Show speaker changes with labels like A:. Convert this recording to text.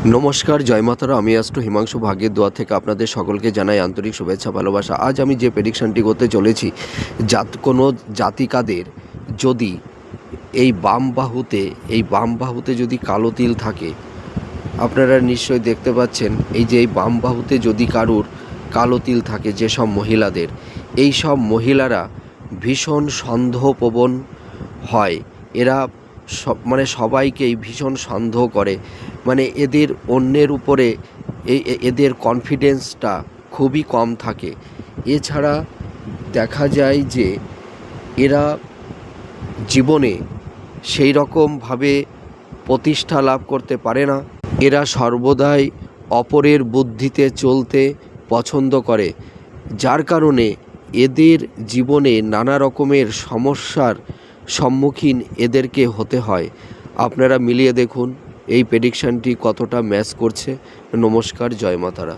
A: নমস্কার, জয় মাতারা। আমি অ্যাস্ট্রো হিমাংশু ভাগ্যের দোয়া থেকে আপনাদের সকলকে জানাই আন্তরিক শুভেচ্ছা ভালোবাসা। আজ আমি যে প্রেডিকশনটি করতে চলেছি, কোনো জাতিকাদের যদি এই বাম বাহুতে যদি কালো তিল থাকে, আপনারা নিশ্চয়ই দেখতে পাচ্ছেন এই বাম বাহুতে যদি কারুর কালো তিল থাকে, যেসব মহিলাদের, এই সব মহিলারা ভীষণ সন্দেহপ্রবণ হয়। এরা সবাইকেই ভীষণ সন্দেহ করে, এদের অন্যের উপরে এদের কনফিডেন্সটা খুবই কম থাকে। এছাড়া দেখা যায় যে এরা জীবনে সেই রকমভাবে প্রতিষ্ঠা লাভ করতে পারে না। এরা সর্বদাই অপরের বুদ্ধিতে চলতে পছন্দ করে, যার কারণে এদের জীবনে নানা রকমের সমস্যার সম্মুখীন এদেরকে হতে হয়। আপনারা মিলিয়ে দেখুন এই প্রেডিকশানটি কতটা ম্যাচ করছে। নমস্কার, জয় মাতারা।